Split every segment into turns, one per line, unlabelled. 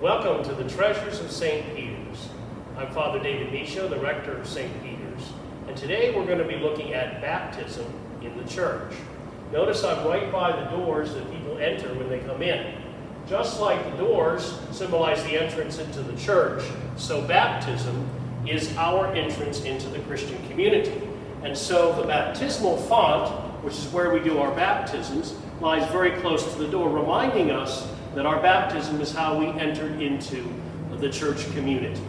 Welcome to the Treasures of St. Peter's. I'm Father David Michaud, the rector of St. Peter's, and today we're going to be looking at baptism in the church. Notice I'm right by the doors that people enter when they come in. Just like the doors symbolize the entrance into the church, so baptism is our entrance into the Christian community. And so the baptismal font, which is where we do our baptisms, lies very close to the door, reminding us that our baptism is how we entered into the church community.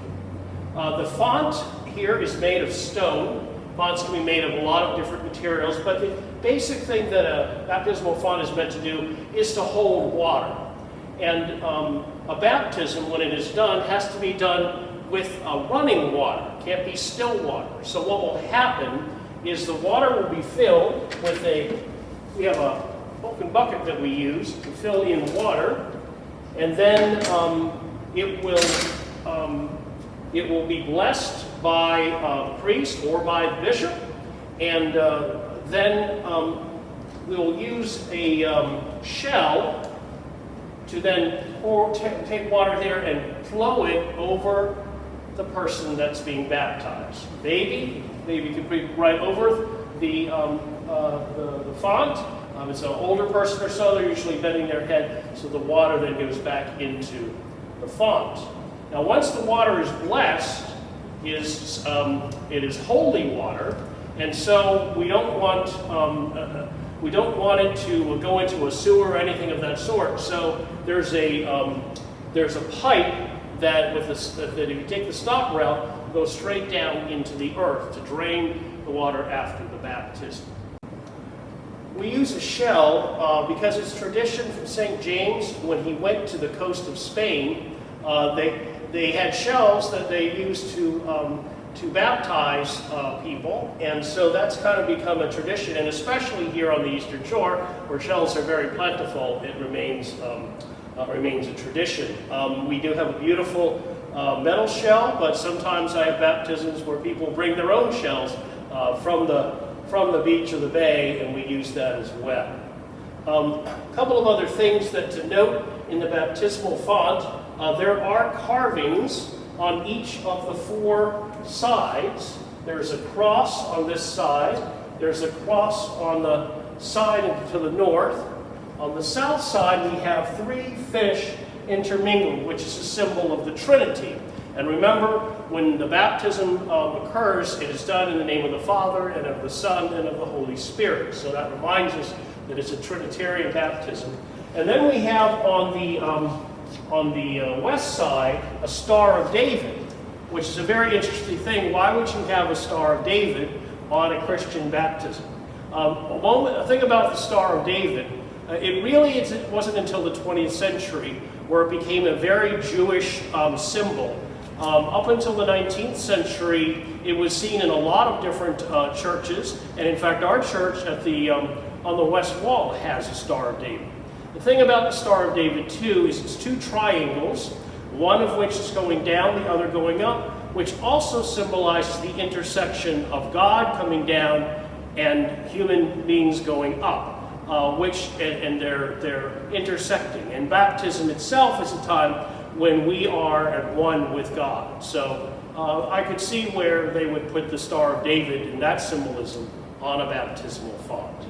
The font here is made of stone. Fonts can be made of a lot of different materials, but the basic thing that a baptismal font is meant to do is to hold water. And a baptism, when it is done, has to be done with running water. It can't be still water. So what will happen is the water will be filled with we have a open bucket that we use to fill in water, and then it will be blessed by a priest or by the bishop, and then we'll use a shell to then take water there and flow it over the person that's being baptized. Baby can be right over the font. It's an older person or so, they're usually bending their head, so the water then goes back into the font. Now once the water is blessed, it is holy water, and so we don't want it to go into a sewer or anything of that sort. So there's a pipe that if you take the stock route, goes straight down into the earth to drain the water after the baptism. We use a shell because it's tradition from St. James. When he went to the coast of Spain, they had shells that they used to baptize people, and so that's kind of become a tradition. And especially here on the Eastern Shore, where shells are very plentiful, it remains a tradition. We do have a beautiful metal shell, but sometimes I have baptisms where people bring their own shells from the beach or the bay, and we use that as well. A couple of other things that to note in the baptismal font, there are carvings on each of the four sides. There's a cross on this side, there's a cross on the side to the north. On the south side we have three fish intermingled, which is a symbol of the Trinity. And remember, when the baptism occurs, it is done in the name of the Father, and of the Son, and of the Holy Spirit. So that reminds us that it's a Trinitarian baptism. And then we have on the west side a Star of David, which is a very interesting thing. Why would you have a Star of David on a Christian baptism? A thing about the Star of David, it wasn't until the 20th century where it became a very Jewish symbol. Up until the 19th century, it was seen in a lot of different churches, and in fact our church on the west wall has a Star of David. The thing about the Star of David too is it's two triangles, one of which is going down, the other going up, which also symbolizes the intersection of God coming down and human beings going up. And they're intersecting. And baptism itself is a time when we are at one with God. So I could see where they would put the Star of David and that symbolism on a baptismal font.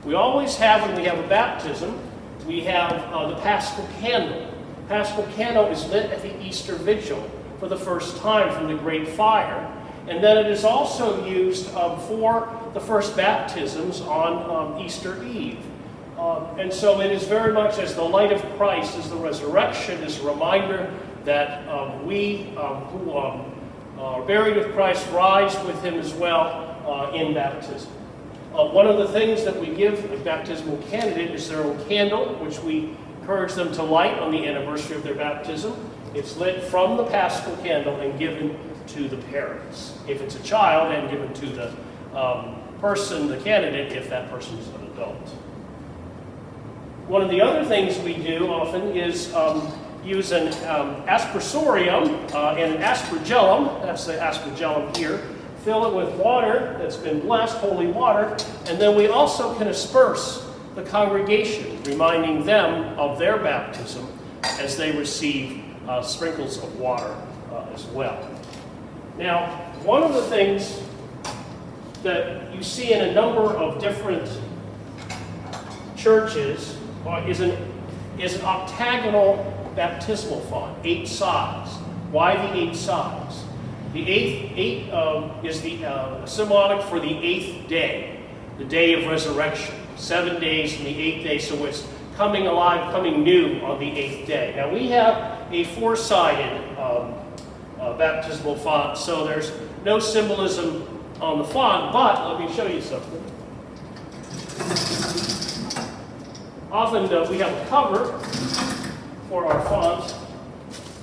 We always have, when we have a baptism, we have the Paschal candle. The Paschal candle is lit at the Easter Vigil for the first time from the great fire. And then it is also used for the first baptisms on Easter Eve. And so it is very much as the light of Christ, as the resurrection, is a reminder that we who are buried with Christ rise with him as well in baptism. One of the things that we give a baptismal candidate is their own candle, which we encourage them to light on the anniversary of their baptism. It's lit from the Paschal candle and given to the parents. If it's a child, and given to the person, the candidate, if that person is an adult. One of the other things we do often is use an Aspersorium and an aspergillum. That's the aspergillum here. Fill it with water that's been blessed, holy water, and then we also can asperse the congregation, reminding them of their baptism as they receive sprinkles of water as well. Now, one of the things that you see in a number of different churches is an octagonal baptismal font, 8 sides. Why the 8 sides? The eight is the symbolic for the 8th day, the day of resurrection. 7 days and the 8th day, so it's coming alive, coming new on the 8th day. Now we have a 4-sided baptismal font, so there's no symbolism on the font, but let me show you something. Often we have a cover for our font,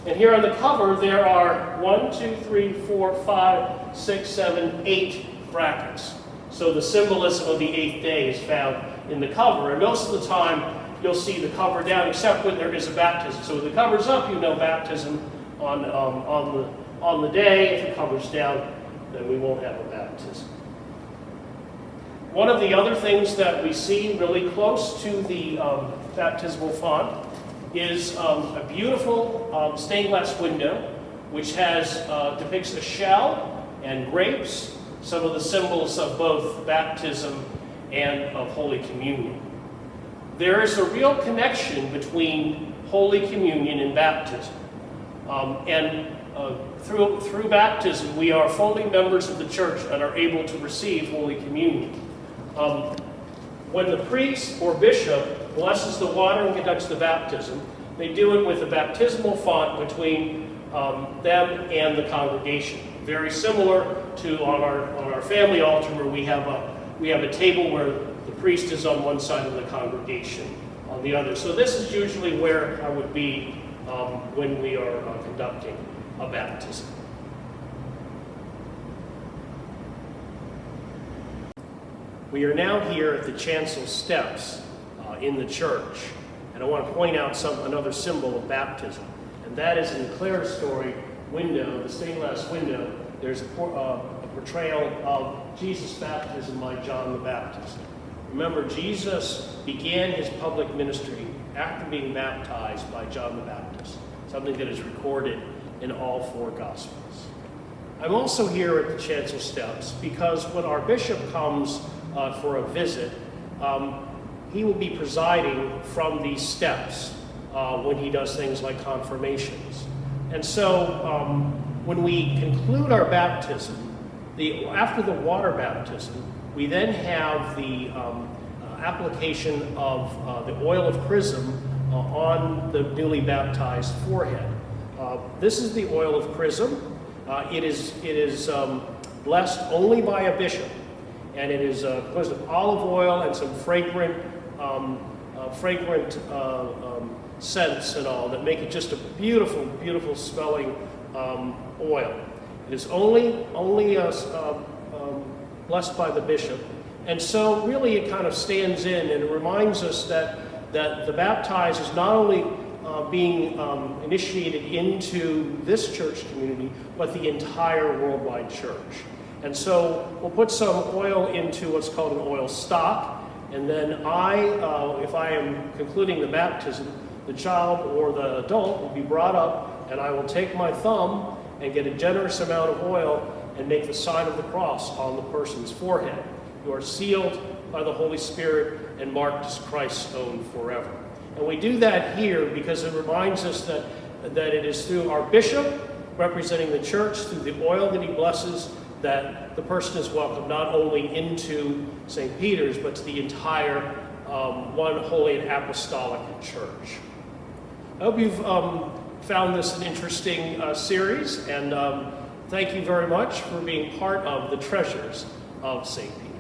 and here on the cover there are 1, 2, 3, 4, 5, 6, 7, 8 brackets. So the symbolism of the 8th day is found in the cover, and most of the time you'll see the cover down, except when there is a baptism. So when the cover's up, you know baptism on the day. If the cover's down, then we won't have a baptism. One of the other things that we see really close to the baptismal font is a beautiful stained glass window, which depicts a shell and grapes, some of the symbols of both baptism and of Holy Communion. There is a real connection between Holy Communion and baptism. Through baptism, we are fully members of the church and are able to receive Holy Communion. When the priest or bishop blesses the water and conducts the baptism, they do it with a baptismal font between them and the congregation. Very similar to on our family altar, where we have a table where the priest is on one side and the congregation on the other. So this is usually where I would be when we are conducting a baptism. We are now here at the chancel steps in the church, and I want to point out another symbol of baptism, and that is in the clerestory window, the stained glass window. There's a portrayal of Jesus' baptism by John the Baptist. Remember, Jesus began his public ministry after being baptized by John the Baptist, something that is recorded in all 4 Gospels. I'm also here at the chancel steps because when our bishop comes for a visit, he will be presiding from these steps when he does things like confirmations. And so when we conclude our baptism, after the water baptism, we then have the application of the oil of prism on the newly baptized forehead. This is the oil of prism. It is blessed only by a bishop, and it is composed of olive oil and some fragrant scents and all that make it just a beautiful, beautiful smelling oil. It is only blessed by the bishop, and so really it kind of stands in and it reminds us that the baptized is not only being initiated into this church community, but the entire worldwide church. And so we'll put some oil into what's called an oil stock, and then if I am concluding the baptism, the child or the adult will be brought up, and I will take my thumb and get a generous amount of oil and make the sign of the cross on the person's forehead. You are sealed by the Holy Spirit and marked as Christ's own forever. And we do that here because it reminds us that it is through our bishop representing the church, through the oil that he blesses, that the person is welcomed not only into St. Peter's, but to the entire one holy and apostolic church. I hope you've found this an interesting series, and thank you very much for being part of the treasures of St. Peter.